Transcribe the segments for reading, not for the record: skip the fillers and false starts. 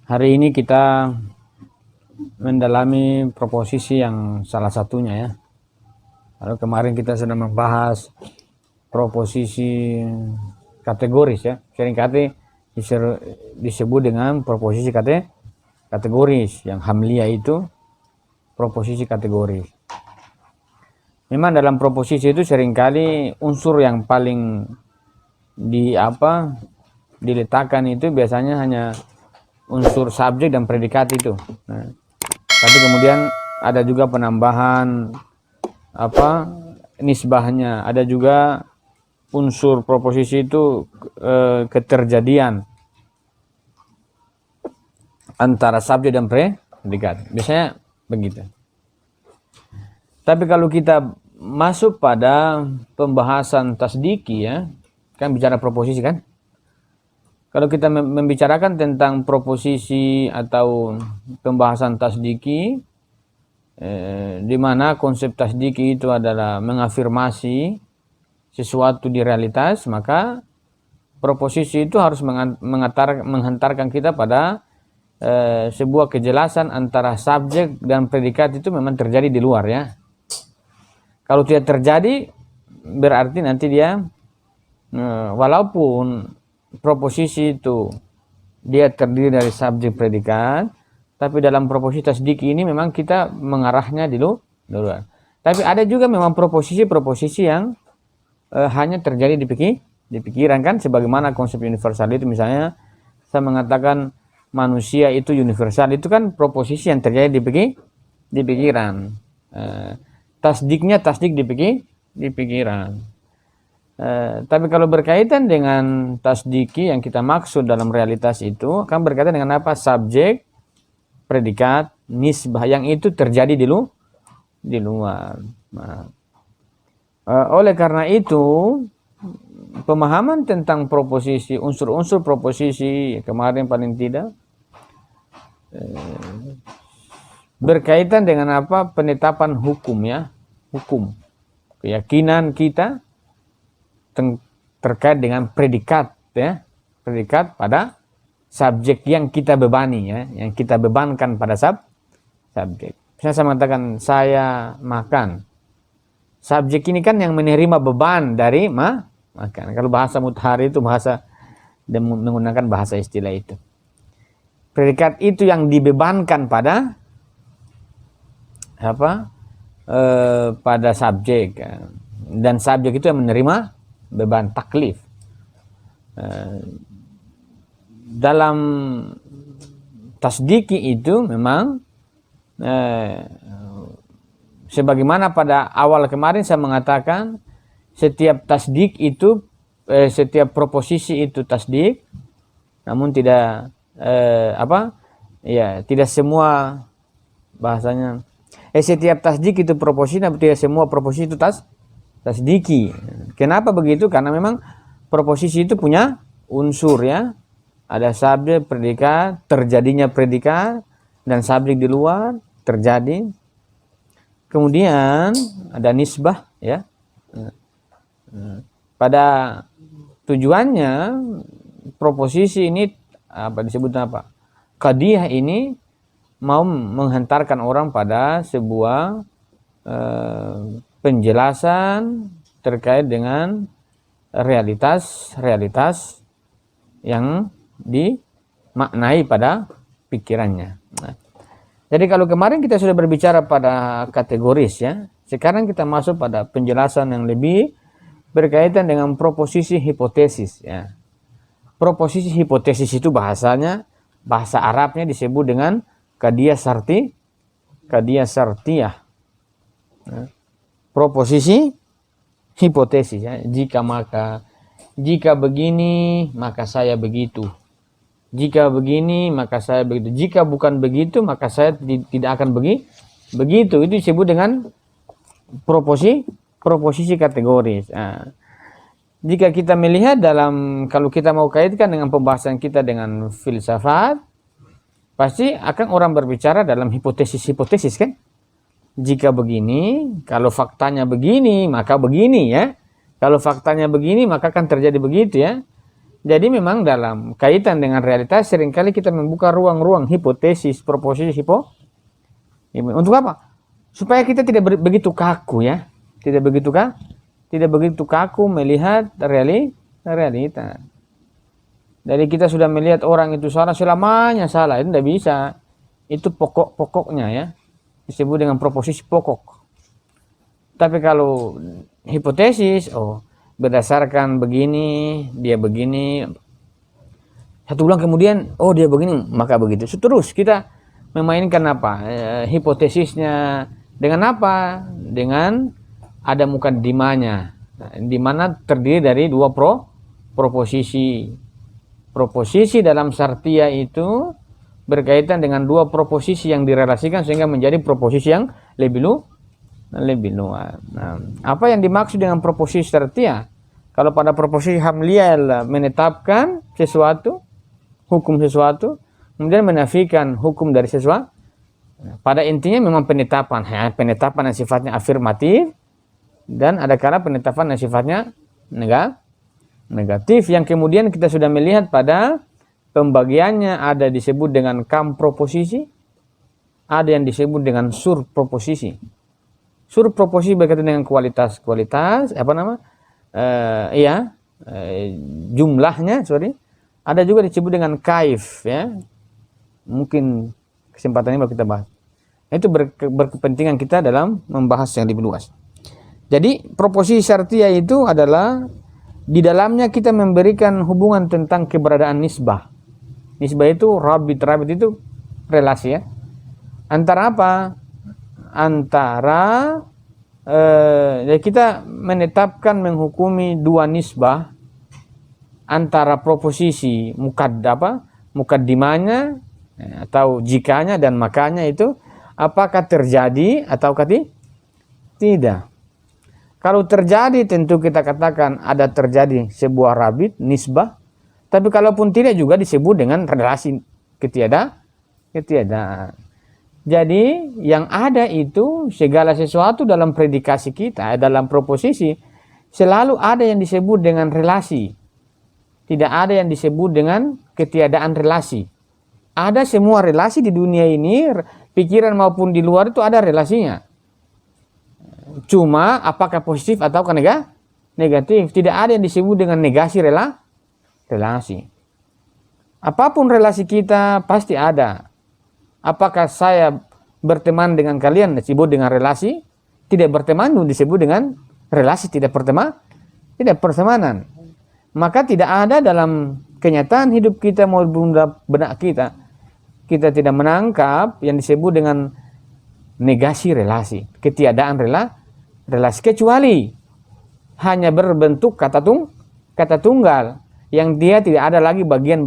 Hari ini kita mendalami proposisi yang salah satunya ya. Lalu kemarin kita sudah membahas proposisi kategoris ya. Seringkali disebut dengan proposisi kategoris. Yang hamlia itu proposisi kategoris. Memang dalam proposisi itu seringkali unsur yang paling diletakkan itu biasanya hanya unsur subjek dan predikat itu. Nah, tapi kemudian ada juga penambahan nisbahnya, ada juga unsur proposisi itu keterjadian antara subjek dan predikat. Biasanya begitu. Tapi kalau kita masuk pada pembahasan tasdiki ya, kan bicara proposisi kan? Kalau kita membicarakan tentang proposisi atau pembahasan tasdiki, di mana konsep tasdiki itu adalah mengafirmasi sesuatu di realitas, maka proposisi itu harus menghantarkan kita pada sebuah kejelasan antara subjek dan predikat itu memang terjadi di luar ya. Kalau tidak terjadi, berarti nanti dia walaupun proposisi itu dia terdiri dari subjek predikat, tapi dalam proposisi tasdiki ini memang kita mengarahnya di luar. Tapi ada juga memang proposisi yang hanya terjadi di pikiran kan, sebagaimana konsep universal itu. Misalnya saya mengatakan manusia itu universal, itu kan proposisi yang terjadi di pikiran. Tasdiknya tasdik di pikiran. Tapi kalau berkaitan dengan tasdiki yang kita maksud dalam realitas itu akan berkaitan dengan apa? Subjek, predikat, nisbah yang itu terjadi di luar. Nah, oleh karena itu pemahaman tentang proposisi, unsur-unsur proposisi kemarin paling tidak berkaitan dengan apa? Penetapan hukum ya, hukum, keyakinan kita terkait dengan predikat ya, predikat pada subjek yang kita bebani ya, yang kita bebankan pada subjek. Misalnya saya mengatakan saya makan, subjek ini kan yang menerima beban dari makan. Kalau bahasa mutahari itu bahasa dan menggunakan bahasa istilah itu. Predikat itu yang dibebankan pada pada subjek, dan subjek itu yang menerima beban taklif. Dalam tasdiki itu memang sebagaimana pada awal kemarin saya mengatakan setiap tasdik itu setiap proposisi itu tasdik, namun tidak tidak semua bahasanya setiap tasdik itu proposisi, namun tidak semua proposisi itu tasdiki. Kenapa begitu? Karena memang proposisi itu punya unsur ya. Ada subjek, predikat, terjadinya predikat, dan subjek di luar terjadi. Kemudian ada nisbah ya. Pada tujuannya proposisi ini disebutnya apa? Qadiyah ini mau menghantarkan orang pada sebuah penjelasan terkait dengan realitas yang dimaknai pada pikirannya. Nah, jadi kalau kemarin kita sudah berbicara pada kategoris ya, sekarang kita masuk pada penjelasan yang lebih berkaitan dengan proposisi hipotesis ya. Proposisi hipotesis itu bahasa Arabnya disebut dengan qadiyah syartiyah. Nah, proposisi hipotesis ya. Jika begini maka saya begitu, jika begini maka saya begitu, jika bukan begitu maka saya tidak akan begitu. Itu disebut dengan proposisi kategoris. Nah, jika kita melihat kalau kita mau kaitkan dengan pembahasan kita dengan filsafat, pasti akan orang berbicara dalam hipotesis kan. Jika begini, kalau faktanya begini, maka begini ya. Kalau faktanya begini, maka akan terjadi begitu ya. Jadi memang dalam kaitan dengan realitas seringkali kita membuka ruang-ruang hipotesis, proposisi, untuk apa? Supaya kita tidak begitu kaku ya, tidak begitu kaku melihat realita. Jadi kita sudah melihat orang itu salah, selamanya salah, itu tidak bisa. Itu pokok-pokoknya ya, disebut dengan proposisi pokok. Tapi kalau hipotesis, berdasarkan begini, dia begini, satu bulan kemudian, dia begini, maka begitu. Terus kita memainkan apa? Hipotesisnya dengan apa? Dengan ada mukaddimahnya, di mana terdiri dari dua proposisi. Proposisi dalam Syartiyah itu berkaitan dengan dua proposisi yang direlasikan sehingga menjadi proposisi yang lebih luas. Nah, apa yang dimaksud dengan proposisi Syartiyah? Kalau pada proposisi Hamliyah menetapkan sesuatu, hukum sesuatu, kemudian menafikan hukum dari sesuatu. Pada intinya memang penetapan yang sifatnya afirmatif, dan ada kala penetapan yang sifatnya negatif, yang kemudian kita sudah melihat pada pembagiannya, ada disebut dengan kam proposisi, ada yang disebut dengan sur proposisi. Sur proposisi berkaitan dengan kualitas, jumlahnya, ada juga disebut dengan kaif ya. Mungkin kesempatan ini baru kita bahas. Itu berkepentingan kita dalam membahas yang lebih luas. Jadi proposisi Syartiyah itu adalah di dalamnya kita memberikan hubungan tentang keberadaan nisbah. Nisbah itu rabit itu relasi ya. Antara apa? Antara kita menetapkan menghukumi dua nisbah antara proposisi mukaddimahnya atau jikanya dan makanya itu apakah terjadi ataukah tidak. Kalau terjadi tentu kita katakan ada terjadi sebuah rabit nisbah, tapi kalaupun tidak juga disebut dengan relasi ketiadaan. Jadi yang ada itu segala sesuatu dalam predikasi kita, dalam proposisi selalu ada yang disebut dengan relasi. Tidak ada yang disebut dengan ketiadaan relasi. Ada semua relasi di dunia ini, pikiran maupun di luar itu ada relasinya. Cuma apakah positif atau negatif? Tidak ada yang disebut dengan negasi relasi. Apapun relasi kita pasti ada. Apakah saya berteman dengan kalian disebut dengan relasi? Tidak berteman disebut dengan relasi, tidak pertemanan. Maka tidak ada dalam kenyataan hidup kita maupun benak kita. Kita tidak menangkap yang disebut dengan negasi relasi, ketiadaan relasi, kecuali hanya berbentuk kata tunggal yang dia tidak ada lagi bagian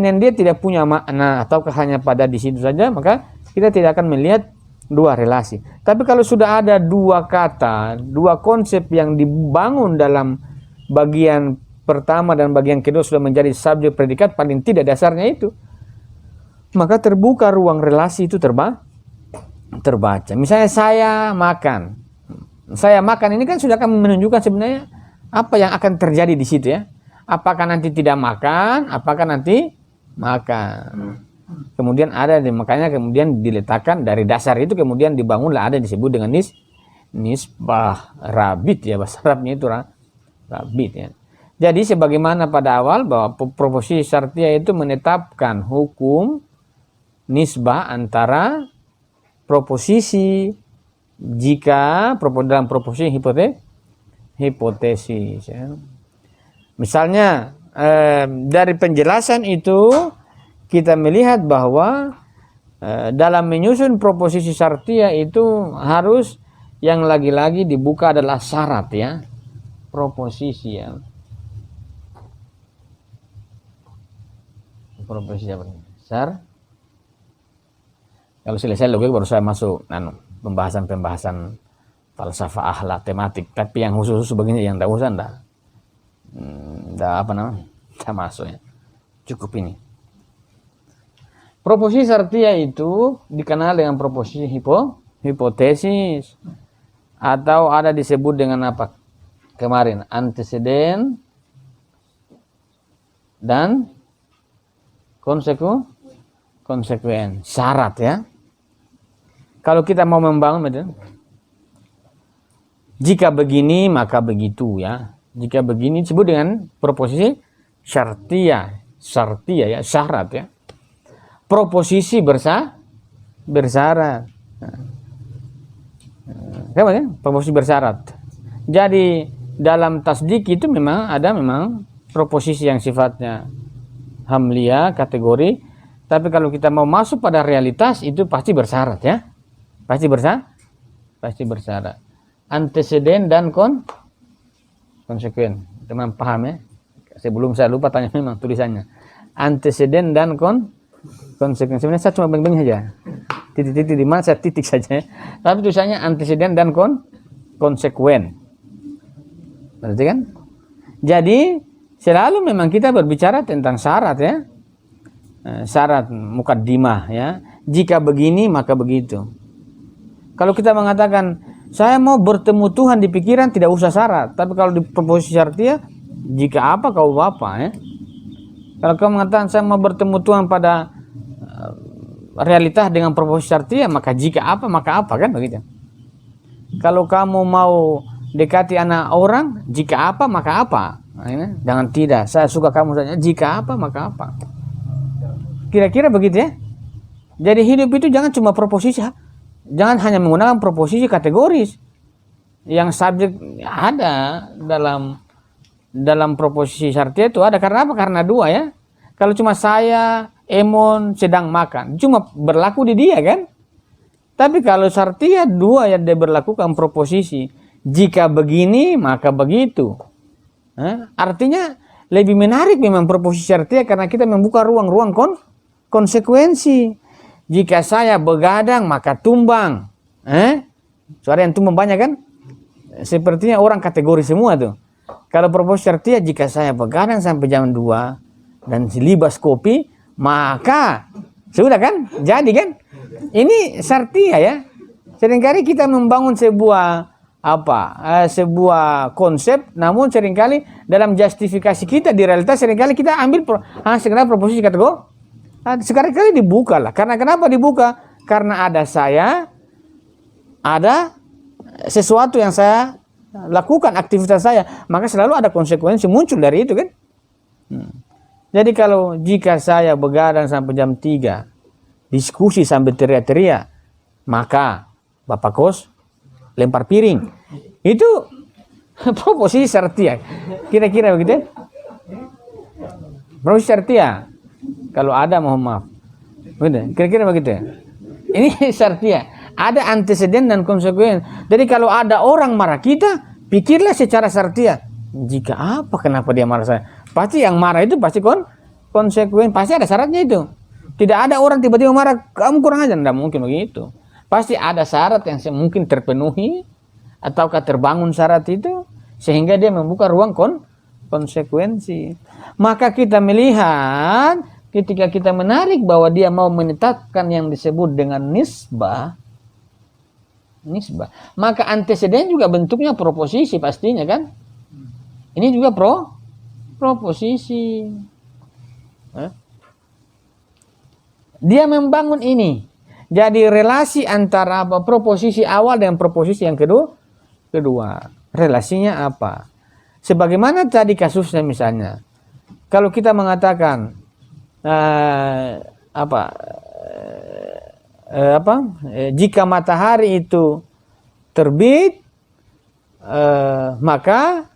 yang dia tidak punya makna ataukah hanya pada di situ saja, maka kita tidak akan melihat dua relasi. Tapi kalau sudah ada dua kata, dua konsep yang dibangun dalam bagian pertama dan bagian kedua sudah menjadi subjek predikat, paling tidak dasarnya itu, maka terbuka ruang relasi itu terbaca. Misalnya saya makan ini kan sudah akan menunjukkan sebenarnya apa yang akan terjadi di situ ya. Apakah nanti tidak makan, apakah nanti makan. Kemudian makanya kemudian diletakkan dari dasar itu kemudian dibangunlah ada disebut dengan nisbah rabit ya, bahasa Arabnya itu rabit ya. Jadi sebagaimana pada awal bahwa proposisi Syartiyah itu menetapkan hukum nisbah antara proposisi jika dalam proposisi hipotesis ya. Misalnya dari penjelasan itu kita melihat bahwa dalam menyusun proposisi Syartiyah itu harus yang lagi-lagi dibuka adalah syarat ya, proposisi ya. Proposisi apa? Kalau selesai logik baru saya masuk pembahasan falsafah akhlak tematik, tapi yang khusus begini yang tidak usah tidak masuk ya. Cukup ini. Proposisi Syartiyah itu dikenal dengan proposisi hipotesis atau ada disebut dengan apa? Kemarin antecedent dan konsekuen. Syarat ya. Kalau kita mau membangun betul. Jika begini maka begitu ya. Jika begini disebut dengan proposisi syartiyah ya, syarat ya. Proposisi bersyarat. Apa ya? Proposisi bersyarat. Jadi dalam tasdik itu memang ada proposisi yang sifatnya hamliyah kategori, tapi kalau kita mau masuk pada realitas itu pasti bersyarat ya. Pasti bersyarat. Anteseden dan konsekuen. Teman paham ya? Sebelum saya lupa tanya memang tulisannya. Anteseden dan konsekuen. Sebenarnya saya cuma beng-beng saja. Titik-titik di mana saya titik saja. Tapi tulisannya anteseden dan konsekuen. Berarti kan? Jadi selalu memang kita berbicara tentang syarat ya. Syarat mukaddimah ya. Jika begini maka begitu. Kalau kita mengatakan saya mau bertemu Tuhan di pikiran tidak usah syarat. Tapi kalau di proposisi syartiyah jika apa kau apa ya. Kalau kau mengatakan saya mau bertemu Tuhan pada realitas dengan proposisi syartiyah maka jika apa maka apa kan begitu. Kalau kamu mau dekati anak orang jika apa maka apa. Nah, jangan tidak. Saya suka kamu saja jika apa maka apa. Kira-kira begitu ya. Jadi hidup itu jangan cuma proposisi. Jangan hanya menggunakan proposisi kategoris. Yang subjek ada dalam proposisi syartiyah itu ada karena apa? Karena dua ya. Kalau cuma saya, Emon sedang makan, cuma berlaku di dia kan. Tapi kalau syartiyah dua yang dia berlakukan proposisi. Jika begini maka begitu. Artinya lebih menarik memang proposisi syartiyah karena kita membuka ruang-ruang konsekuensi. Jika saya begadang maka tumbang. Suara yang tumbang banyak kan? Sepertinya orang kategori semua tuh. Kalau proposisi syartiyah jika saya begadang sampai jam 2 dan libas kopi, maka sudah kan? Jadi kan? Ini syartiyah ya. Seringkali kita membangun sebuah konsep, namun seringkali dalam justifikasi kita di realitas seringkali kita ambil sekedar proposisi kategori. Sekali-kali dibuka lah. Karena kenapa dibuka? Karena ada saya, ada sesuatu yang saya lakukan, aktivitas saya, maka selalu ada konsekuensi muncul dari itu kan. Jadi kalau jika saya begadang sampai jam 3, diskusi sambil teriak-teriak, maka Bapak Kos lempar piring. Itu proposisi syartiyah. Kira-kira begitu. Proposisi syartiyah. Kalau ada mohon maaf. Begitu. Kira-kira begitu. Ini syartiyah. Ada anteseden dan konsekuen. Jadi kalau ada orang marah kita, pikirlah secara syartiyah. Jika apa, kenapa dia marah saya? Pasti yang marah itu pasti konsekuen. Pasti ada syaratnya itu. Tidak ada orang tiba-tiba marah, kamu kurang ajar. Tidak mungkin begitu. Pasti ada syarat yang mungkin terpenuhi. Ataukah terbangun syarat itu. Sehingga dia membuka ruang konsekuensi. Maka kita melihat ketika kita menarik bahwa dia mau menetapkan yang disebut dengan nisbah, maka anteseden juga bentuknya proposisi pastinya kan. Ini juga proposisi. Dia membangun ini. Jadi relasi antara proposisi awal dan proposisi yang kedua. Relasinya apa? Sebagaimana tadi kasusnya misalnya. Kalau kita mengatakan jika matahari itu terbit maka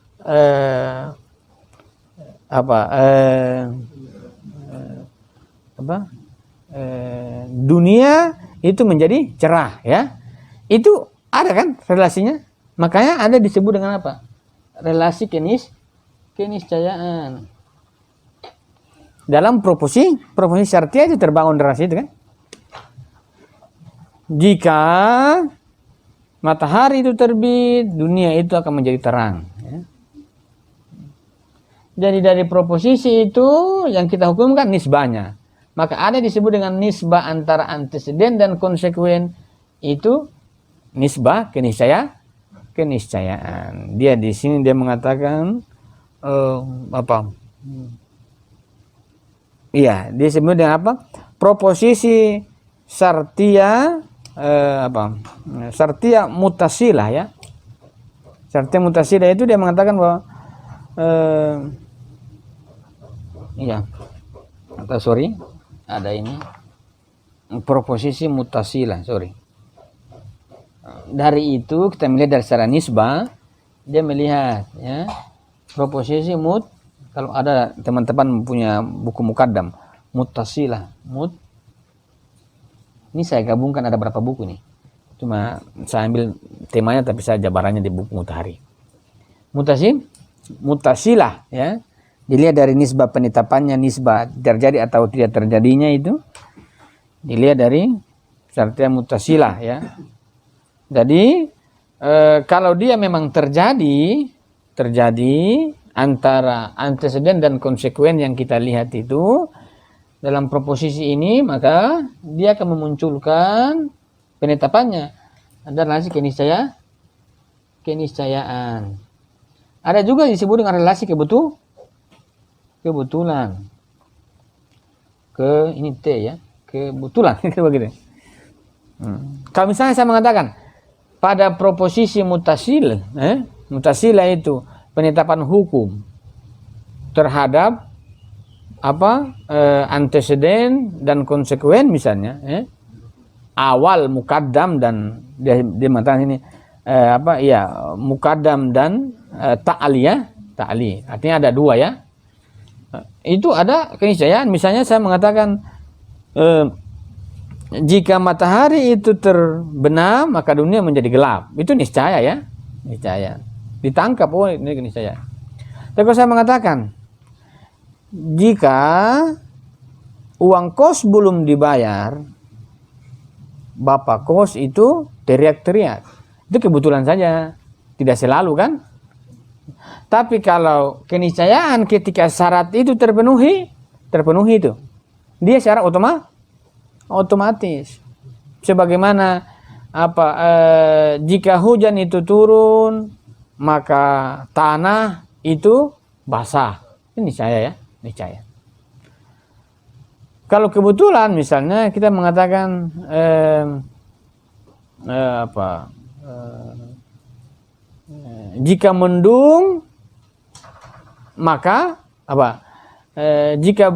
dunia itu menjadi cerah ya. Itu ada kan relasinya. Makanya ada disebut dengan apa? Relasi keniscayaan. Dalam proposisi syartiyah itu terbangun relasi itu kan. Jika matahari itu terbit, dunia itu akan menjadi terang. Ya. Jadi dari proposisi itu yang kita hukumkan nisbahnya. Maka ada disebut dengan nisbah antara anteseden dan konsekuen. Itu nisbah keniscayaan. Dia di sini dia mengatakan Iya, disebut dengan apa? Proposisi sartia sartia mutasilah ya. Sartia mutasilah itu dia mengatakan bahwa iya. Atau sorry, ada ini proposisi mutasilah, sorry. Dari itu kita melihat dari secara nisbah, dia melihat ya proposisi kalau ada teman-teman punya buku mukaddam mutasilah ini saya gabungkan, ada berapa buku nih, cuma saya ambil temanya tapi saya jabarannya di buku Mutahari. Mutasilah ya, dilihat dari nisbah penetapannya, nisbah terjadi atau tidak terjadinya itu dilihat dari sartia mutasilah ya. Jadi kalau dia memang terjadi antara anteseden dan konsekuen yang kita lihat itu dalam proposisi ini, maka dia akan memunculkan penetapannya. Ada relasi keniscayaan. Ada juga disebut dengan relasi kebetulan. Ini T ya, kebetulan begitu. Kalau misalnya saya mengatakan pada proposisi mutasilah itu penetapan hukum terhadap anteseden dan konsekuen misalnya, awal mukaddam dan dia mengatakan ini mukaddam dan ta'li artinya ada dua ya. Itu ada keniscayaan. Misalnya saya mengatakan jika matahari itu terbenam maka dunia menjadi gelap. Itu niscaya ya, niscaya. Ditangkap, oh ini niscaya. Tapi kalau saya mengatakan jika uang kos belum dibayar, bapak kos itu teriak-teriak. Itu kebetulan saja, tidak selalu kan? Tapi kalau keniscayaan ketika syarat itu terpenuhi itu, dia syarat otomatis. Sebagaimana jika hujan itu turun maka tanah itu basah. Ini niscaya ya, niscaya. Kalau kebetulan misalnya kita mengatakan jika mendung maka jika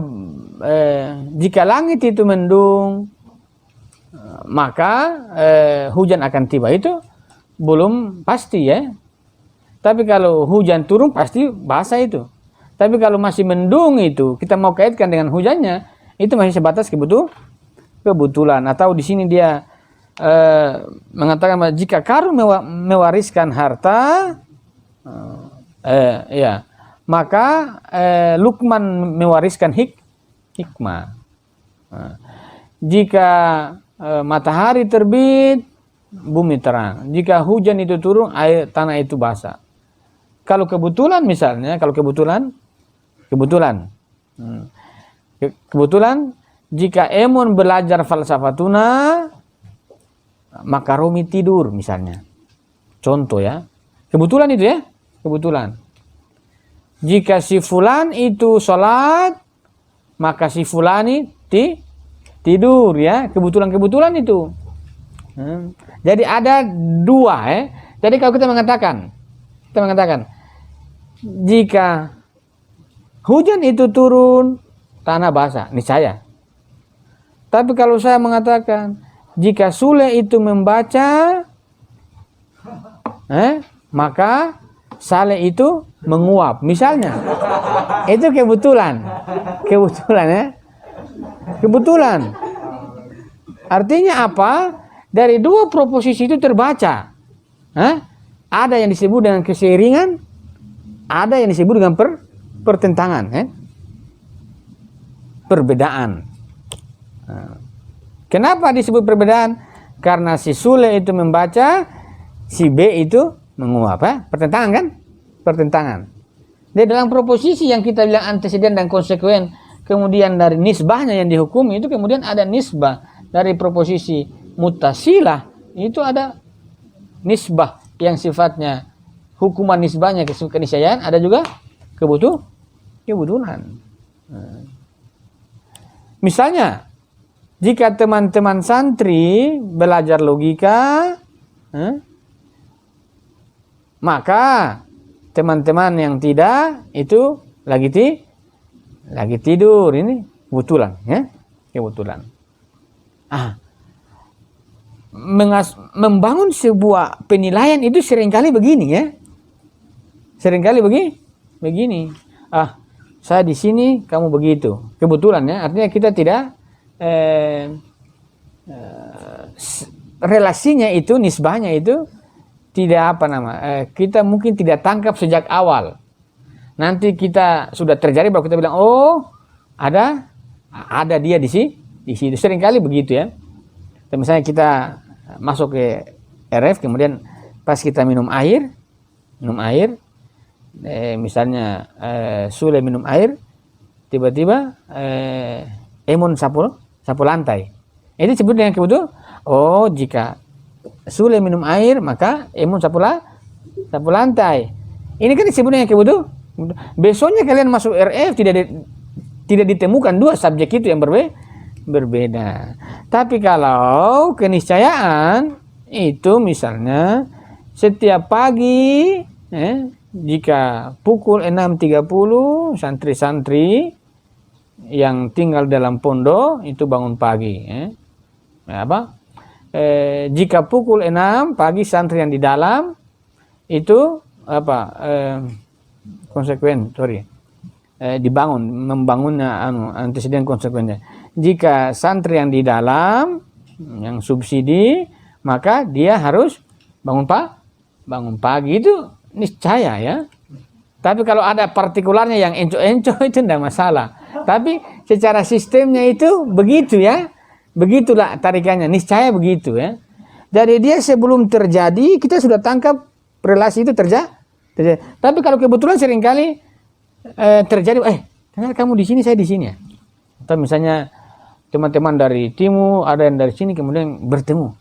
langit itu mendung maka hujan akan tiba. Itu belum pasti ya. Tapi kalau hujan turun pasti basah itu. Tapi kalau masih mendung itu kita mau kaitkan dengan hujannya, itu masih sebatas kebetulan. Atau di sini dia mengatakan jika Karun mewariskan harta, maka Luqman mewariskan hikmah. Jika matahari terbit, bumi terang. Jika hujan itu turun, tanah itu basah. Kalau kebetulan misalnya, kebetulan jika Emun belajar falsafatuna, maka Romi tidur misalnya. Contoh ya. Kebetulan itu ya, kebetulan. Jika si fulan itu sholat, maka si fulani tidur ya. Kebetulan itu. Jadi ada dua ya. Jadi kalau kita mengatakan jika hujan itu turun, tanah basah, niscaya. Tapi kalau saya mengatakan jika Sule itu membaca, maka Saleh itu menguap, misalnya. Itu kebetulan ya. Kebetulan. Artinya apa? Dari dua proposisi itu terbaca. Ada yang disebut dengan keseiringan, ada yang disebut dengan pertentangan, perbedaan. Kenapa disebut perbedaan? Karena si Sule itu membaca, si B itu menguap, pertentangan kan? Pertentangan. Di dalam proposisi yang kita bilang anteseden dan konsekuen, kemudian dari nisbahnya yang dihukumi itu kemudian ada nisbah dari proposisi mutasilah, itu ada nisbah yang sifatnya hukuman nisbahnya keniscayaan, ada juga kebetulan. Misalnya, jika teman-teman santri belajar logika, maka teman-teman yang tidak itu lagi tidur. Ini kebetulan, ya, kebetulan. Membangun sebuah penilaian itu seringkali begini, ya. Seringkali begini. Saya di sini, kamu begitu. Kebetulan, ya. Artinya kita tidak relasinya itu, nisbahnya itu tidak kita mungkin tidak tangkap sejak awal. Nanti kita sudah terjadi baru kita bilang, oh ada dia di situ. Seringkali begitu, ya. Dan misalnya kita masuk ke RF, kemudian pas kita minum air, misalnya Sule minum air, tiba-tiba Emun sapu lantai. Ini disebut dengan kebetulan. Oh, jika Sule minum air, maka Emun sapu lantai. Ini kan disebut dengan kebetulan. Besoknya kalian masuk RF tidak ditemukan dua subjek itu yang berbeda. Tapi kalau keniscayaan itu misalnya setiap pagi, jika pukul 6.30 santri-santri yang tinggal dalam pondok itu bangun pagi. Jika pukul 6 pagi santri yang di dalam itu membangunnya anteseden konsekuennya. Jika santri yang di dalam yang subsidi, maka dia harus bangun pagi itu niscaya, ya. Tapi kalau ada partikularnya yang enco-enco itu tidak masalah. Tapi secara sistemnya itu begitu, ya. Begitulah tarikannya, niscaya begitu, ya. Jadi dia sebelum terjadi kita sudah tangkap relasi itu terjadi. Tapi kalau kebetulan seringkali terjadi, ternyata kamu di sini, saya di sini, ya. Atau misalnya teman-teman dari timur, ada yang dari sini, kemudian bertemu.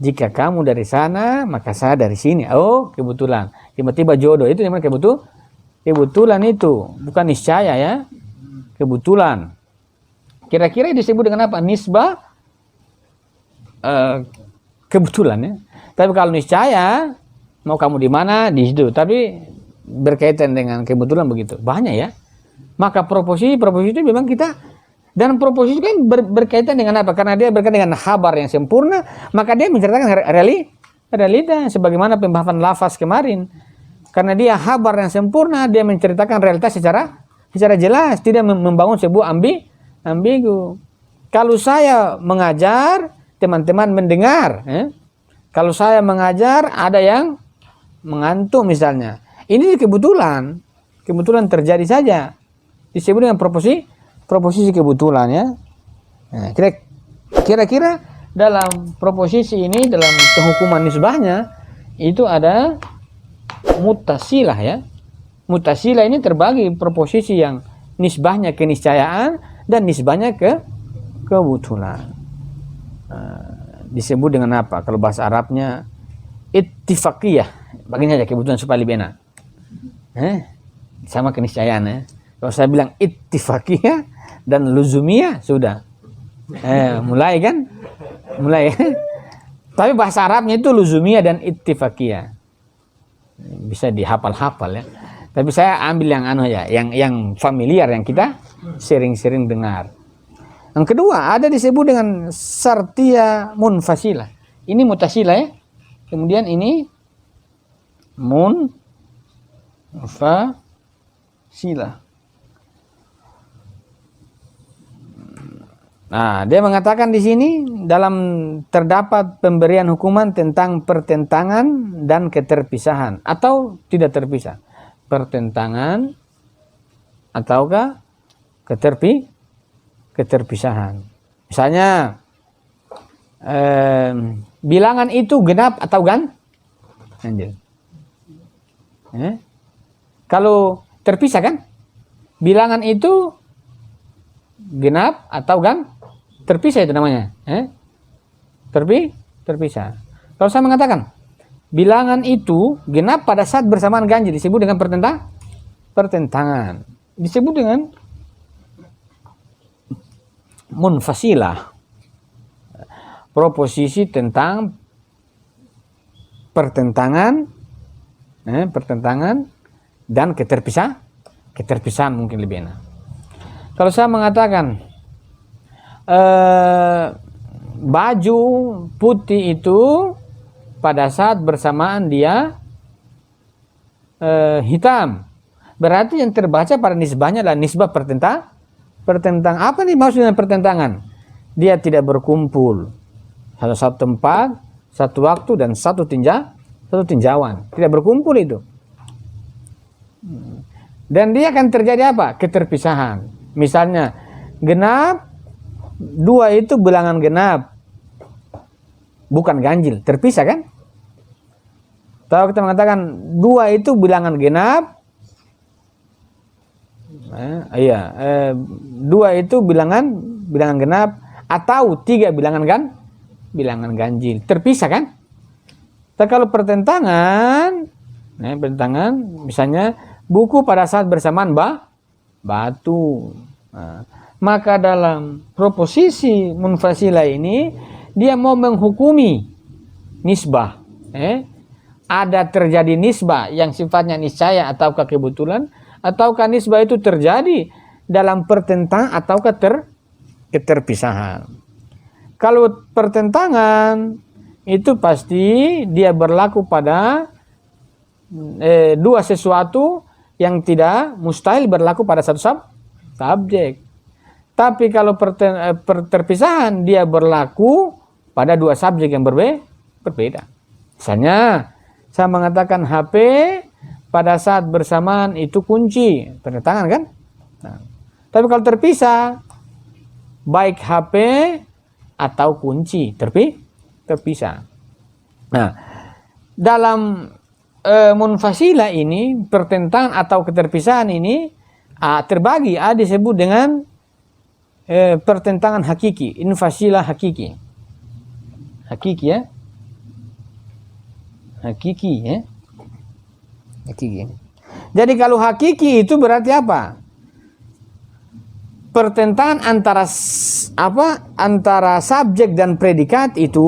Jika kamu dari sana, maka saya dari sini. Oh, kebetulan. Tiba-tiba jodoh. Itu namanya kebetulan itu. Bukan niscaya, ya. Kebetulan. Kira-kira disebut dengan apa? Nisbah kebetulan, ya. Tapi kalau niscaya, mau kamu di mana, di situ. Tapi berkaitan dengan kebetulan begitu. Banyak, ya. Maka proposisi itu memang kita. Dan proposisi kan berkaitan dengan apa? Karena dia berkaitan dengan khabar yang sempurna, maka dia menceritakan realita sebagaimana pembahasan lafaz kemarin. Karena dia khabar yang sempurna, dia menceritakan realitas secara jelas, tidak membangun sebuah ambigu. Kalau saya mengajar, teman-teman mendengar, Kalau saya mengajar, ada yang mengantuk misalnya. Ini kebetulan terjadi saja. Disebut dengan proposisi kebetulan, ya. Nah, kira-kira dalam proposisi ini, dalam penghukuman nisbahnya itu ada mutasilah, ya. Mutasilah ini terbagi proposisi yang nisbahnya keniscayaan dan nisbahnya ke kebetulan. Disebut dengan apa? Kalau bahasa Arabnya ittifaqiyah. Bagian saja kebetulan supaya lebih enak. Sama keniscayaan, ya. Kalau saya bilang ittifaqiyah dan luzumiyah, sudah. Mulai kan? Mulai. Tapi bahasa Arabnya itu luzumiyah dan ittifaqiyah. Bisa dihafal-hafal, ya. Tapi saya ambil yang yang familiar, yang kita sering-sering dengar. Yang kedua, ada disebut dengan sartiyah munfasilah. Ini mutasilah, ya. Kemudian ini munfasilah. Nah, dia mengatakan di sini dalam terdapat pemberian hukuman tentang pertentangan dan keterpisahan atau tidak terpisah. Pertentangan ataukah keterpisahan. Misalnya bilangan itu genap atau ganjil. Kalau terpisah kan? Bilangan itu genap atau terpisah, itu namanya. Terpisah. Kalau saya mengatakan bilangan itu genap pada saat bersamaan ganjil, disebut dengan pertentangan. Disebut dengan munfasilah, proposisi tentang pertentangan dan keterpisahan mungkin lebih enak. Kalau saya mengatakan baju putih itu pada saat bersamaan dia hitam, berarti yang terbaca pada nisbahnya adalah nisbah pertentang. Apa nih maksudnya pertentangan? Dia tidak berkumpul satu tempat, satu waktu, dan satu tinjauan. Tidak berkumpul itu. Dan dia akan terjadi apa? Keterpisahan. Misalnya genap, 2 itu bilangan genap, bukan ganjil, terpisah kan? Kalau kita mengatakan 2 itu bilangan genap, 2 itu bilangan genap, atau 3 bilangan ganjil, terpisah kan? Tapi kalau pertentangan, misalnya buku pada saat bersamaan batu. Maka dalam proposisi munfasilah ini dia mau menghukumi nisbah. Ada terjadi nisbah yang sifatnya niscaya ataukah kebetulan, ataukah nisbah itu terjadi dalam pertentangan ataukah keterpisahan. Kalau pertentangan itu pasti dia berlaku pada 2 sesuatu yang tidak mustahil berlaku pada satu subjek. Tapi kalau perpisahan dia berlaku pada 2 subjek yang berbeda. Misalnya saya mengatakan HP pada saat bersamaan itu kunci, pertentangan kan? Nah, tapi kalau terpisah, baik HP atau kunci terpisah. Nah, dalam munfasilah ini, pertentangan atau keterpisahan ini terbagi, disebut dengan pertentangan hakiki, infasilah hakiki. Hakiki ya. Hakiki. Jadi kalau hakiki itu berarti apa? Pertentangan antara subjek dan predikat itu,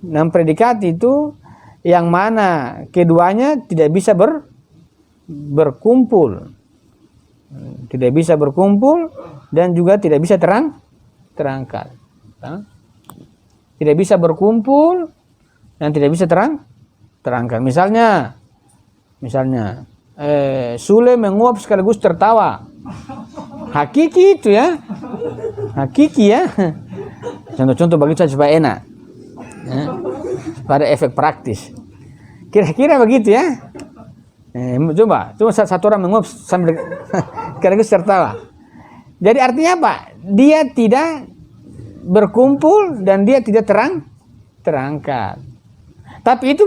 dan predikat itu yang mana keduanya tidak bisa berkumpul. Tidak bisa berkumpul dan juga tidak bisa terangkat. Tidak bisa berkumpul dan tidak bisa terangkat. Misalnya Sule menguap sekaligus tertawa. Hakiki itu ya. Hakiki ya. Contoh-contoh bagi saya supaya enak. Pada efek praktis. Kira-kira begitu ya. Coba satu orang menguap sambil sekaligus tertawa. Jadi artinya apa? Dia tidak berkumpul dan dia tidak terangkat. Tapi itu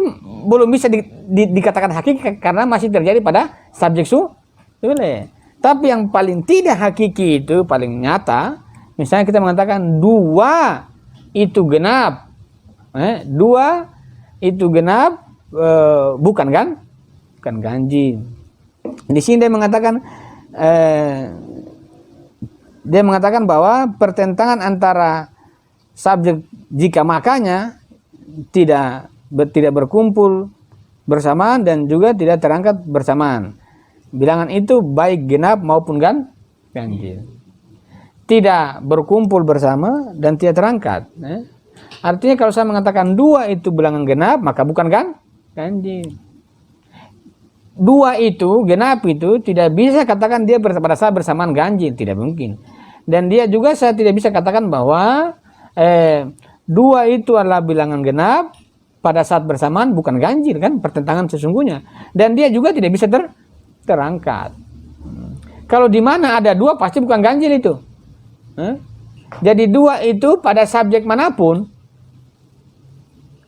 belum bisa dikatakan hakiki karena masih terjadi pada subjek sule. Tapi yang paling tidak hakiki itu paling nyata, misalnya kita mengatakan 2 itu genap. 2 itu genap, bukan ganjil. Di sini dia mengatakan bahwa pertentangan antara subjek jika makanya tidak berkumpul bersamaan dan juga tidak terangkat bersamaan. Bilangan itu baik genap maupun ganjil. Tidak berkumpul bersama dan tidak terangkat. Artinya kalau saya mengatakan 2 itu bilangan genap, maka bukan ganjil. 2 itu, genap itu tidak bisa katakan dia pada saat bersamaan ganjil, tidak mungkin. Dan dia juga saya tidak bisa katakan bahwa 2 itu adalah bilangan genap pada saat bersamaan bukan ganjil kan, pertentangan sesungguhnya. Dan dia juga tidak bisa terangkat. Kalau di mana ada 2 pasti bukan ganjil itu. Jadi 2 itu pada subjek manapun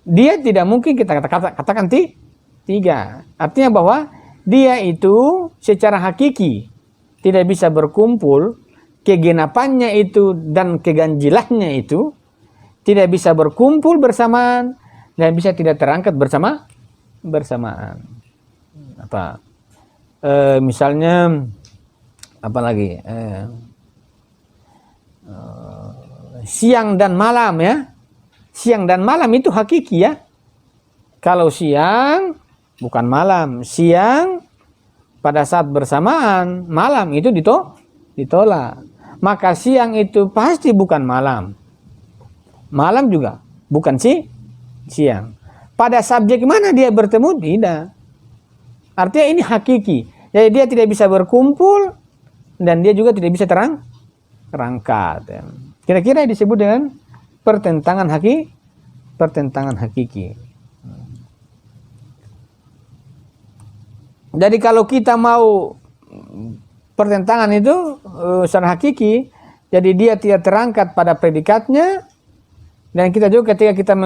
dia tidak mungkin kita katakan 3. Artinya bahwa dia itu secara hakiki tidak bisa berkumpul, kegenapannya itu dan keganjilannya itu tidak bisa berkumpul bersamaan dan bisa tidak terangkat bersamaan. Misalnya apa lagi? siang dan malam ya. Siang dan malam itu hakiki ya. Kalau siang bukan malam, siang pada saat bersamaan, malam itu ditolak. Maka siang itu pasti bukan malam. Malam juga bukan siang. Pada subjek mana dia bertemu? Tidak. Artinya ini hakiki. Jadi dia tidak bisa berkumpul dan dia juga tidak bisa terangkat. Ya. Kira-kira disebut dengan pertentangan hakiki. Jadi kalau kita mau pertentangan itu secara hakiki, jadi dia tidak terangkat pada predikatnya, dan kita juga ketika kita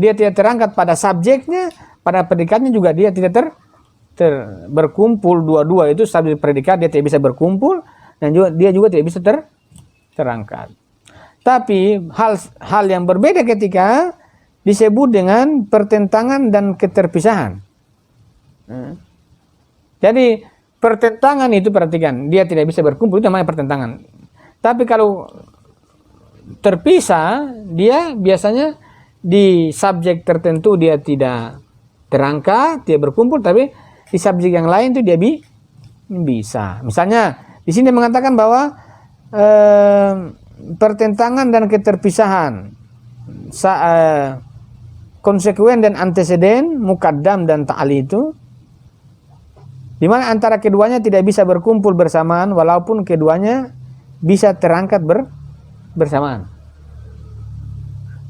dia tidak terangkat pada subjeknya, pada predikatnya juga dia tidak berkumpul dua-dua itu subjek predikat dia tidak bisa berkumpul dan dia juga tidak bisa terangkat. Tapi hal yang berbeda ketika disebut dengan pertentangan dan keterpisahan. Jadi pertentangan itu perhatikan, dia tidak bisa berkumpul itu namanya pertentangan. Tapi kalau terpisah, dia biasanya di subjek tertentu dia tidak terangkat, dia berkumpul, tapi di subjek yang lain itu dia bisa. Misalnya di sini mengatakan bahwa pertentangan dan keterpisahan, konsekuen dan anteseden, mukaddam dan ta'ali itu, di mana antara keduanya tidak bisa berkumpul bersamaan walaupun keduanya bisa terangkat bersamaan.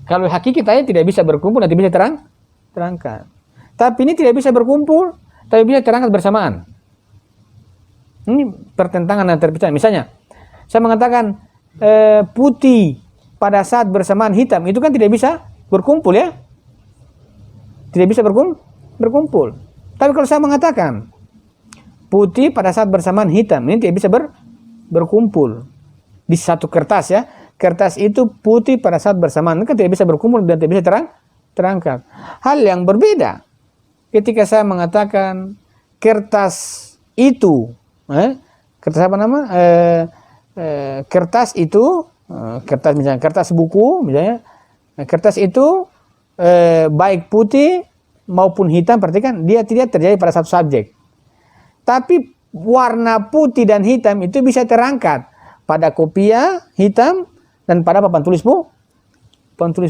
Kalau hakiki tadi tidak bisa berkumpul dan tidak bisa terangkat. Tapi ini tidak bisa berkumpul tapi bisa terangkat bersamaan. Ini pertentangan dan terpisah. Misalnya, saya mengatakan putih pada saat bersamaan hitam itu kan tidak bisa berkumpul ya. Tidak bisa berkumpul. Tapi kalau saya mengatakan putih pada saat bersamaan hitam ini tidak bisa berkumpul di satu kertas ya. Kertas itu putih pada saat bersamaan kan tidak bisa berkumpul dan tidak bisa terangkat. Hal yang berbeda ketika saya mengatakan kertas itu, kertas apa nama? Kertas itu, kertas misalnya kertas buku misalnya, kertas itu baik putih maupun hitam, perhatikan dia tidak terjadi pada satu subjek. Tapi warna putih dan hitam itu bisa terangkat pada kopiah hitam dan pada papan tulis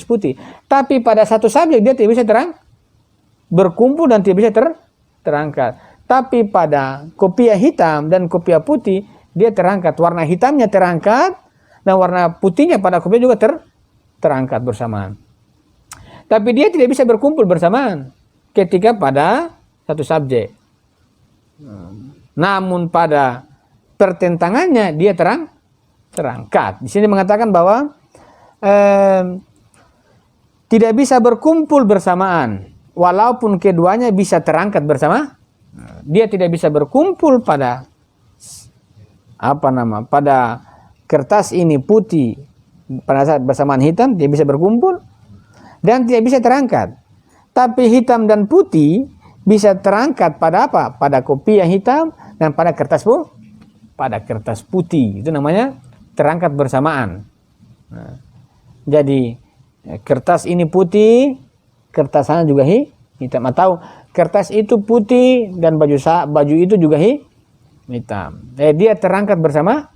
putih. Tapi pada satu subjek dia tidak bisa berkumpul dan tidak bisa terangkat. Tapi pada kopiah hitam dan kopiah putih dia terangkat. Warna hitamnya terangkat dan warna putihnya pada kopiah juga terangkat bersamaan. Tapi dia tidak bisa berkumpul bersamaan ketika pada satu subjek. Namun pada pertentangannya dia terangkat. Di sini mengatakan bahwa tidak bisa berkumpul bersamaan walaupun keduanya bisa terangkat bersama. Dia tidak bisa berkumpul pada pada kertas ini putih pada saat bersamaan hitam dia bisa berkumpul dan tidak bisa terangkat. Tapi hitam dan putih bisa terangkat pada apa? Pada kopiah hitam dan pada kertas putih. Itu namanya terangkat bersamaan. Nah, jadi kertas ini putih, kertas sana juga hitam. Atau kertas itu putih dan baju itu juga hitam. Dia terangkat bersama.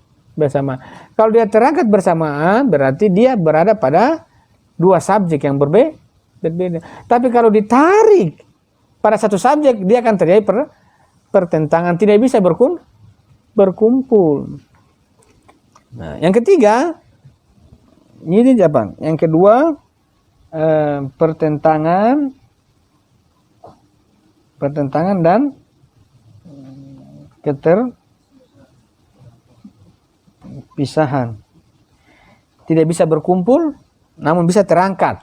Kalau dia terangkat bersamaan berarti dia berada pada dua subjek yang berbeda. Tapi kalau ditarik pada satu subjek dia akan terjadi pertentangan, tidak bisa berkumpul. Nah, yang ketiga ini apa? Yang kedua pertentangan dan keterpisahan. Tidak bisa berkumpul namun bisa terangkat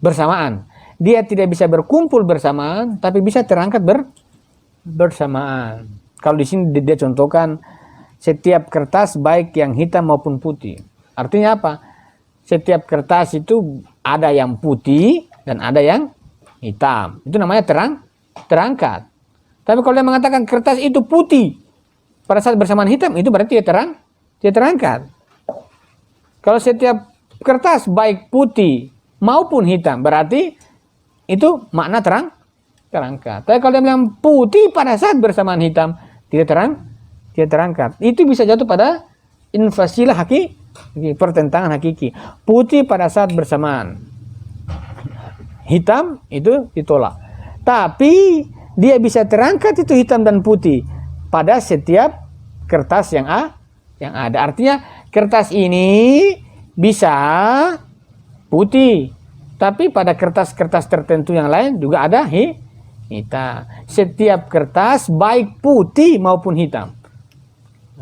bersamaan. Dia tidak bisa berkumpul bersamaan tapi bisa terangkat bersamaan. Kalau di sini dia contohkan setiap kertas baik yang hitam maupun putih. Artinya apa? Setiap kertas itu ada yang putih dan ada yang hitam. Itu namanya terangkat. Tapi kalau dia mengatakan kertas itu putih pada saat bersamaan hitam, itu berarti dia tidak terangkat. Kalau setiap kertas baik putih maupun hitam, berarti itu makna terangkat. Tapi kalau dia bilang putih pada saat bersamaan hitam, tidak terangkat. Itu bisa jatuh pada infasilah pertentangan hakiki. Putih pada saat bersamaan hitam itu ditolak. Tapi dia bisa terangkat itu hitam dan putih pada setiap kertas yang ada. Artinya kertas ini bisa putih, tapi pada kertas-kertas tertentu yang lain juga ada hitam. Setiap kertas baik putih maupun hitam.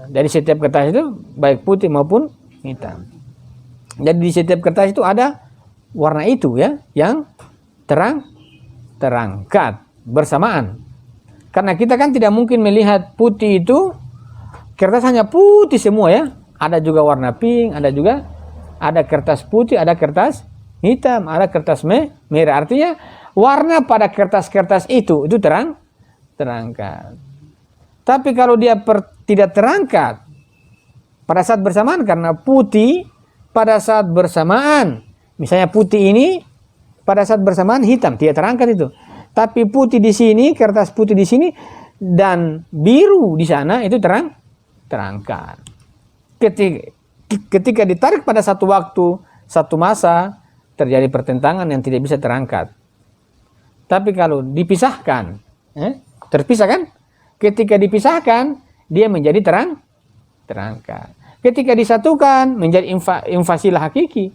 Dari setiap kertas itu baik putih maupun hitam. Jadi di setiap kertas itu ada warna itu ya, yang terangkat bersamaan. Karena kita kan tidak mungkin melihat putih itu kertas hanya putih semua ya. Ada juga warna pink, ada kertas putih, ada kertas hitam, ada kertas merah. Artinya warna pada kertas-kertas itu terangkat. Tapi kalau dia tidak terangkat pada saat bersamaan, karena putih pada saat bersamaan, misalnya putih ini pada saat bersamaan hitam, tidak terangkat itu. Tapi putih di sini, kertas putih di sini, dan biru di sana itu terangkat. Ketika ditarik pada satu waktu, satu masa, terjadi pertentangan yang tidak bisa terangkat. Tapi kalau dipisahkan, terpisah kan? Ketika dipisahkan, dia menjadi terangkat. Ketika disatukan, menjadi infasilah hakiki.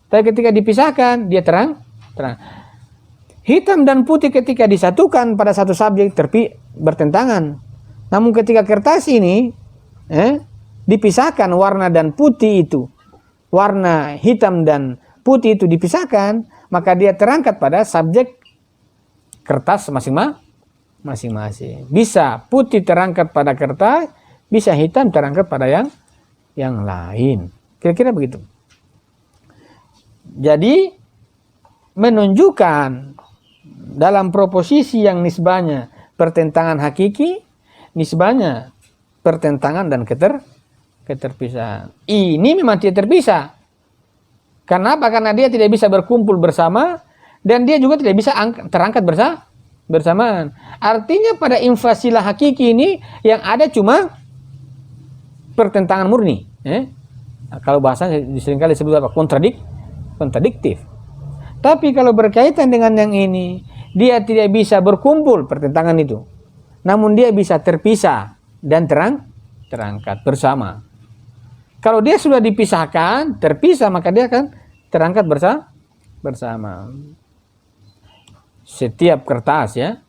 Tapi ketika dipisahkan, dia terang. Hitam dan putih ketika disatukan pada satu subjek bertentangan. Namun ketika kertas ini dipisahkan warna dan putih itu, warna hitam dan putih itu dipisahkan, maka dia terangkat pada subjek kertas masing-masing. Bisa putih terangkat pada kertas, bisa hitam terangkat pada yang lain. Kira-kira begitu. Jadi menunjukkan dalam proposisi yang nisbahnya pertentangan hakiki, nisbahnya pertentangan dan keterpisahan. Ini memang tidak terpisah. Karena apa? Karena dia tidak bisa berkumpul bersama dan dia juga tidak bisa terangkat bersamaan. Artinya pada infasilah hakiki ini yang ada cuma pertentangan murni. Kalau bahasanya seringkali disebut apa? Kontradiktif. Tapi kalau berkaitan dengan yang ini, dia tidak bisa berkumpul pertentangan itu. Namun dia bisa terpisah dan terangkat bersama. Kalau dia sudah dipisahkan, terpisah, maka dia akan terangkat bersama. Setiap kertas ya.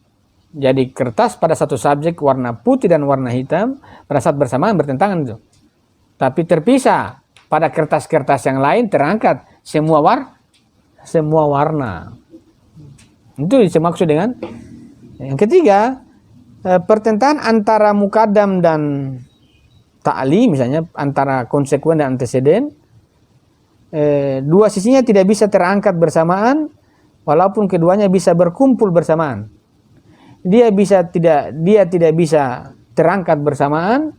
Jadi kertas pada satu subjek warna putih dan warna hitam pada saat bersamaan bertentangan itu. Tapi terpisah pada kertas-kertas yang lain terangkat semua warna. Itu dimaksud dengan yang ketiga, pertentangan antara mukaddam dan ta'li, misalnya antara konsekuen dan anteseden, dua sisinya tidak bisa terangkat bersamaan walaupun keduanya bisa berkumpul bersamaan. Dia tidak bisa terangkat bersamaan,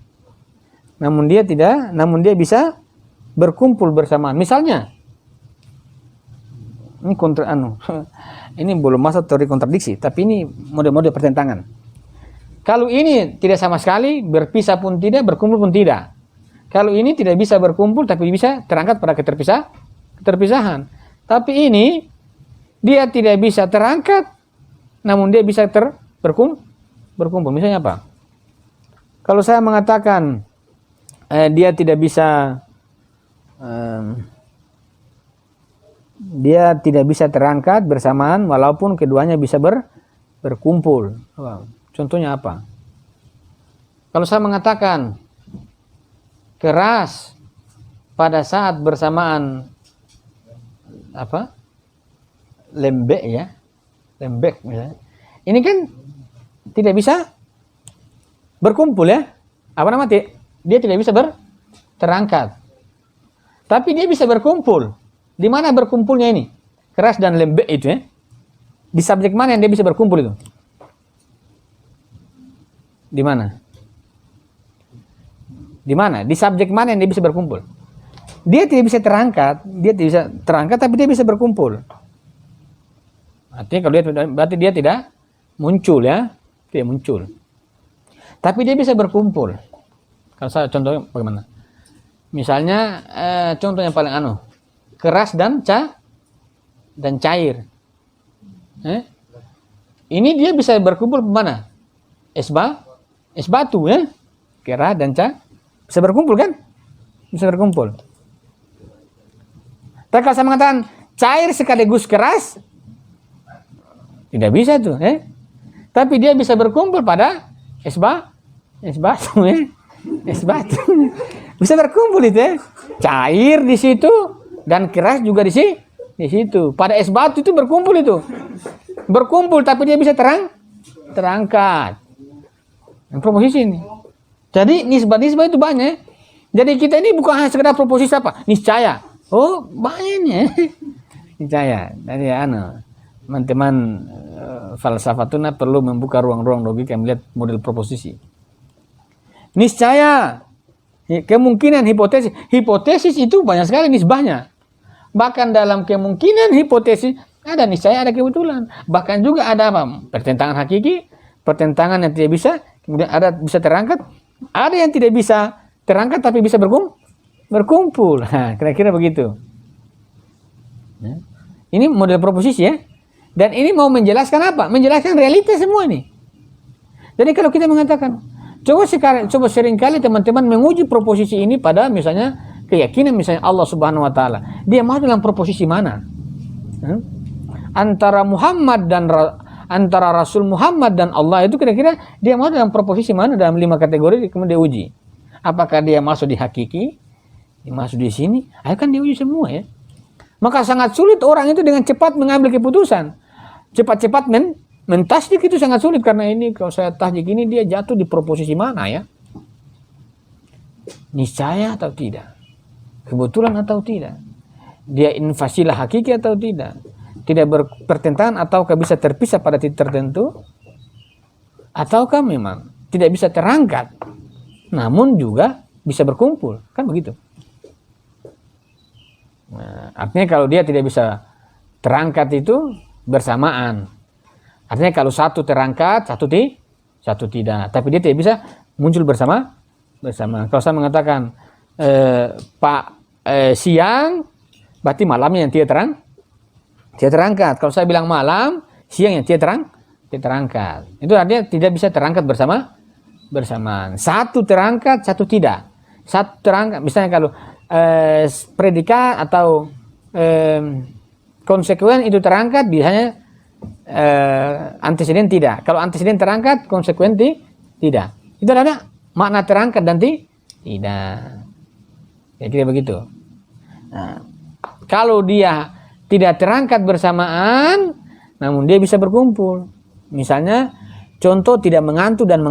namun dia bisa berkumpul bersamaan. Misalnya ini belum masuk teori kontradiksi, tapi ini mode-mode pertentangan. Kalau ini tidak sama sekali, berpisah pun tidak, berkumpul pun tidak. Kalau ini tidak bisa berkumpul, tapi bisa terangkat pada keterpisahan. Tapi ini, dia tidak bisa terangkat, namun dia bisa berkumpul. Misalnya apa? Kalau saya mengatakan, dia tidak bisa terangkat bersamaan walaupun keduanya bisa berkumpul. Contohnya apa? Kalau saya mengatakan keras pada saat bersamaan lembek ya, lembek misalnya. Ini kan tidak bisa berkumpul ya. Dia tidak bisa terangkat. Tapi dia bisa berkumpul. Di mana berkumpulnya ini? Keras dan lembek itu ya. Di subjek mana yang dia bisa berkumpul itu? Di mana? Di mana? Di subjek mana yang dia bisa berkumpul? Dia tidak bisa terangkat, tapi dia bisa berkumpul. Artinya kalau dia berarti dia tidak muncul ya, tidak muncul. Tapi dia bisa berkumpul. Kalau saya contohnya bagaimana? Misalnya contoh yang paling keras dan cair. Ini dia bisa berkumpul mana? Es batu ya, keras dan bisa berkumpul kan? Bisa berkumpul. Tapi kalau saya mengatakan cair sekaligus keras, tidak bisa tuh, Tapi dia bisa berkumpul pada es batu, es batu. Bisa berkumpul itu, Cair di situ dan keras juga di situ. Pada es batu itu berkumpul itu. Berkumpul tapi dia bisa terangkat. Proposisi ini. Jadi nisbah itu banyak. Jadi kita ini bukan hanya sekedar proposisi apa? Niscaya. Oh, banyaknya. Niscaya. Jadi teman-teman falsafatuna perlu membuka ruang-ruang logika melihat model proposisi. Niscaya. Kemungkinan hipotesis itu banyak sekali nisbahnya. Bahkan dalam kemungkinan hipotesis ada niscaya, ada kebetulan. Bahkan juga ada pertentangan hakiki, pertentangan yang tidak bisa, kemudian ada bisa terangkat, ada yang tidak bisa terangkat tapi bisa berkumpul. Nah, kira-kira begitu. Ini model proposisi ya. Dan ini mau menjelaskan apa? Menjelaskan realitas semua ini. Jadi kalau kita mengatakan, coba seringkali teman-teman menguji proposisi ini pada misalnya keyakinan misalnya Allah Subhanahu wa taala. Dia mau dalam proposisi mana? Antara Rasul Muhammad dan Allah itu kira-kira dia mau dalam proposisi mana dalam 5 kategori kemudian diuji. Apakah dia masuk di hakiki? Dia masuk di sini? Ayo kan diuji semua ya. Maka sangat sulit orang itu dengan cepat mengambil keputusan. Cepat-cepat mentasdik itu sangat sulit karena ini kalau saya tasdik ini dia jatuh di proposisi mana ya? Niscaya atau tidak? Kebetulan atau tidak? Dia invasilah hakiki atau tidak? Tidak berpertentangan ataukah bisa terpisah pada titik tertentu? Ataukah memang tidak bisa terangkat namun juga bisa berkumpul? Kan begitu. Nah, artinya kalau dia tidak bisa terangkat itu bersamaan. Artinya kalau satu terangkat, satu tidak. Tapi dia tidak bisa muncul bersama. Kalau saya mengatakan siang, berarti malamnya yang tidak terangkat. Kalau saya bilang malam, siang yang tidak terangkat. Itu artinya tidak bisa terangkat bersamaan. Satu terangkat, satu tidak. Satu terangkat, misalnya kalau predikat atau konsekuen itu terangkat, biasanya anteseden tidak. Kalau anteseden terangkat, konsekuen tidak. Itu ada makna terangkat dan tidak. Ya kira begitu. Nah, kalau dia tidak terangkat bersamaan, namun dia bisa berkumpul. Misalnya, contoh tidak mengantuk dan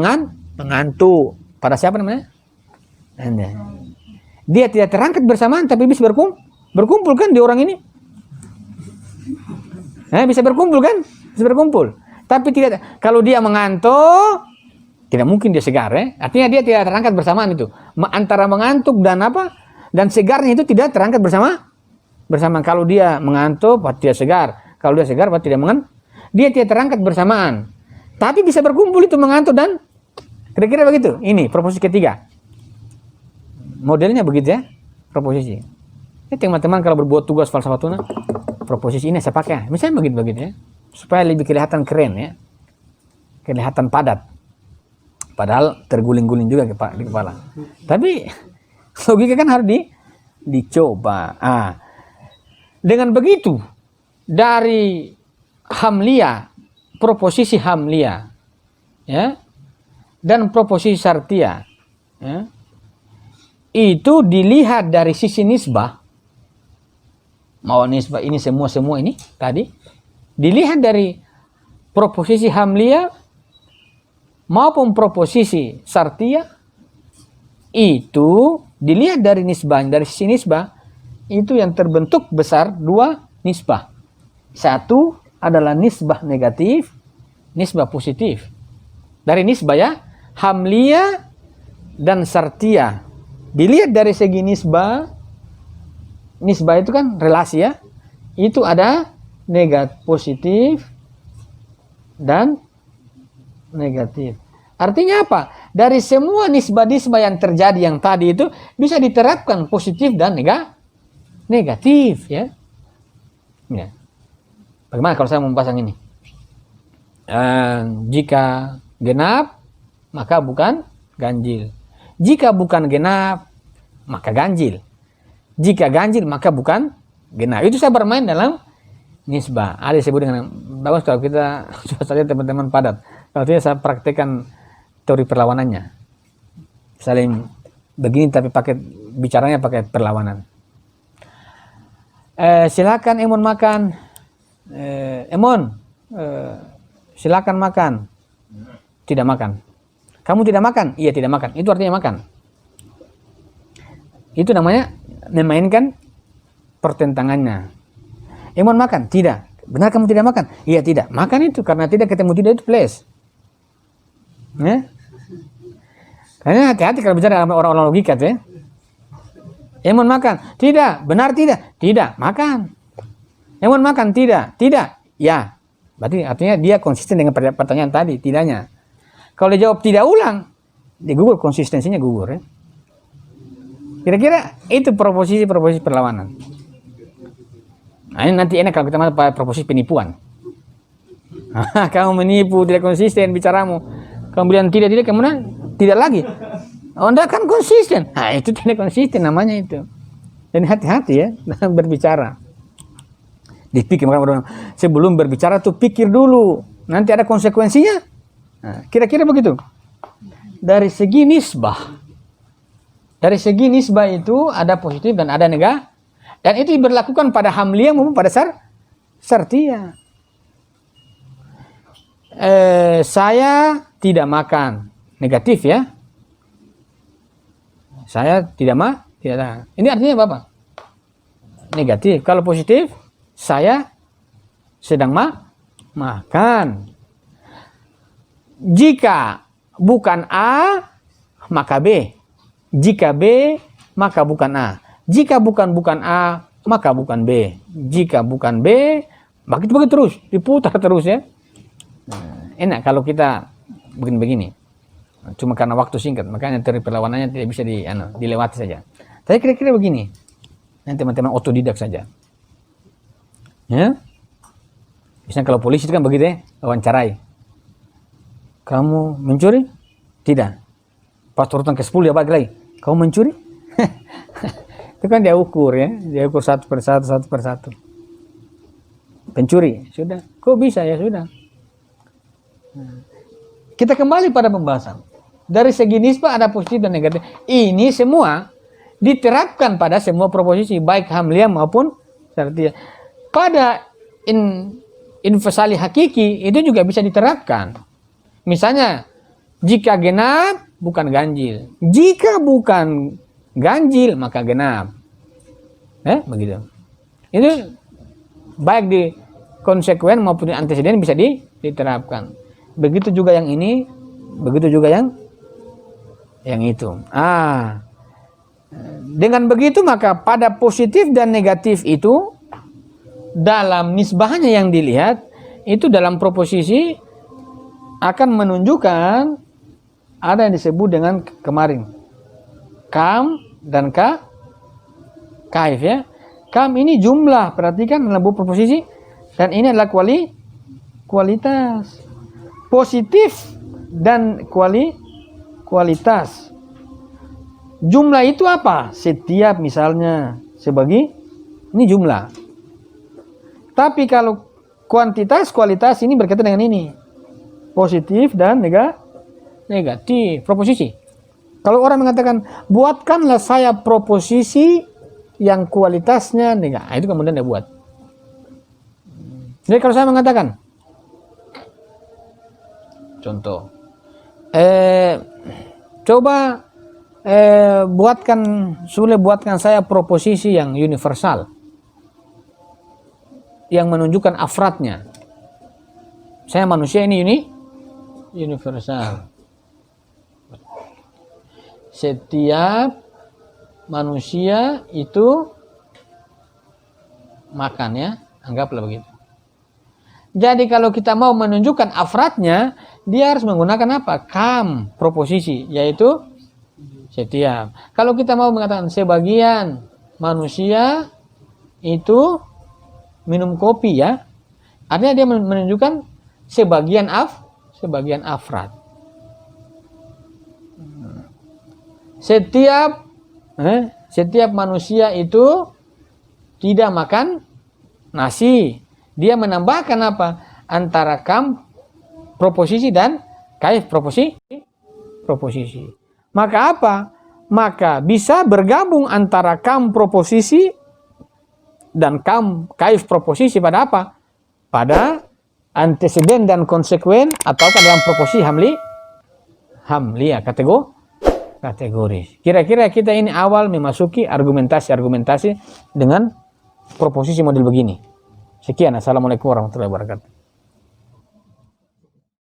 mengantuk. Pada siapa namanya? Anda. Dia tidak terangkat bersamaan, tapi bisa berkumpul kan di orang ini? Bisa berkumpul kan? Bisa berkumpul. Tapi tidak. Kalau dia mengantuk, tidak mungkin dia segar ya. Artinya dia tidak terangkat bersamaan itu. Antara mengantuk dan dan segarnya itu tidak terangkat bersamaan. Kalau dia mengantuk, berarti dia segar. Kalau dia segar, berarti dia tidak terangkat bersamaan. Tapi bisa berkumpul itu mengantuk dan kira-kira begitu. Ini proposisi ketiga. Modelnya begitu ya, proposisi. Teman-teman kalau berbuat tugas falsafatuna, proposisi ini saya pakai. Misalnya begitu ya, supaya lebih kelihatan keren ya, kelihatan padat. Padahal terguling-guling juga di kepala. Tapi logika kan harus dicoba. Dengan begitu dari hamlia, proposisi hamlia, ya, dan proposisi sartia, ya, itu dilihat dari sisi nisbah. Mau nisbah ini semua ini tadi dilihat dari proposisi hamlia maupun proposisi sartia, itu dilihat dari nisbah, dari sisi nisbah itu yang terbentuk besar dua nisbah. Satu adalah nisbah negatif, nisbah positif. Dari nisbah ya, hamlia dan sartia. Dilihat dari segi nisbah, nisbah itu kan relasi ya, itu ada positif dan negatif. Artinya apa? Dari semua nisbah-nisbah yang terjadi yang tadi itu bisa diterapkan positif dan negatif ya. Ya. Bagaimana kalau saya membahas yang ini? Jika genap maka bukan ganjil. Jika bukan genap maka ganjil. Jika ganjil maka bukan genap. Itu saya bermain dalam nisbah. Ada disebut dengan bagus kalau kita coba saja teman-teman padat. Kalau tidak saya praktekkan teori perlawanannya. Saling begini tapi bicaranya pakai perlawanan. Silakan Emon makan. Silakan makan. Tidak makan. Kamu tidak makan? Iya tidak makan. Itu artinya makan. Itu namanya memainkan pertentangannya. Emon makan? Tidak. Benar kamu tidak makan? Iya tidak. Makan itu karena tidak ketemu tidak itu plus. Ya? Karena hati-hati kalau bicara sama orang-orang logika tuh ya. Emon makan? Tidak. Benar tidak? Tidak. Makan. Emon makan? Tidak. Tidak. Ya. Berarti artinya dia konsisten dengan pertanyaan tadi. Tidaknya. Kalau dia jawab tidak ulang, dia gugur, konsistensinya gugur ya. Kira-kira itu proposisi perlawanan. Nah, ini nanti enak kalau kita masuk pada proposisi penipuan. Kamu menipu, tidak konsisten bicaramu. Kamu bilang tidak, kemudian tidak lagi. Anda kan konsisten. Nah, itu tidak konsisten namanya itu. Dan hati-hati ya dalam berbicara. Dipikir, sebelum berbicara tuh pikir dulu. Nanti ada konsekuensinya. Nah, kira-kira begitu. Dari segi nisbah. Dari segi nisbah itu ada positif dan ada negatif. Dan itu diberlakukan pada hamliyah maupun pada sartiyah. Saya tidak makan. Negatif ya. Saya tidak tidak. Ini artinya apa? Negatif. Kalau positif, saya sedang makan. Jika bukan A, maka B. Jika B, maka bukan A. Jika bukan A, maka bukan B. Jika bukan B, maka itu begitu terus. Diputar terus ya. Enak kalau kita begini. Cuma karena waktu singkat, makanya teori perlawanannya tidak bisa dilewati saja. Tapi kira-kira begini. Nanti teman-teman otodidak saja. Ya. Misalnya kalau polisi itu kan begitu ya, wawancarai. Kamu mencuri? Tidak. Pas urutan ke-10 dia bagi lagi. Kamu mencuri? Itu kan dia ukur ya. Dia ukur satu persatu. Pencuri. Sudah. Kok bisa ya? Sudah. Kita kembali pada pembahasan. Dari segi nisbah ada positif dan negatif. Ini semua diterapkan pada semua proposisi. Baik hamliyah maupun sartiyah. Pada infasali hakiki itu juga bisa diterapkan. Misalnya, jika genap, bukan ganjil. Jika bukan ganjil, maka genap. Begitu. Itu baik di konsekuen maupun di anteseden bisa diterapkan. Begitu juga yang ini, begitu juga yang itu. Dengan begitu maka pada positif dan negatif itu, dalam nisbahnya yang dilihat, itu dalam proposisi akan menunjukkan ada yang disebut dengan kemarin kam dan kaif ya. Kam ini jumlah, perhatikan dalam proposisi, dan ini adalah kualitas. Positif dan kualitas. Jumlah itu apa? Setiap misalnya sebagai ini jumlah. Tapi kalau kuantitas, kualitas ini berkaitan dengan ini. Positif dan negatif. Proposisi. Kalau orang mengatakan, buatkanlah saya proposisi yang kualitasnya negatif. Itu kemudian dia buat. Jadi kalau saya mengatakan, contoh, coba buatkan saya proposisi yang universal, yang menunjukkan afradnya. Saya manusia ini universal. Setiap manusia itu makan, ya, anggaplah begitu. Jadi kalau kita mau menunjukkan afradnya, dia harus menggunakan apa? Kam, proposisi, yaitu setiap. Kalau kita mau mengatakan sebagian manusia itu minum kopi, ya, artinya dia menunjukkan sebagian afrad. Setiap manusia itu tidak makan nasi. Dia menambahkan apa? Antara kam proposisi dan kaif proposisi. Maka apa? Maka bisa bergabung antara kam proposisi dan kam kaif proposisi pada apa? Pada anteseden dan konsekuen, atau dalam proposisi hamlia kategoris. Kira-kira kita ini awal memasuki argumentasi dengan proposisi model begini. Sekian, assalamualaikum warahmatullahi wabarakatuh.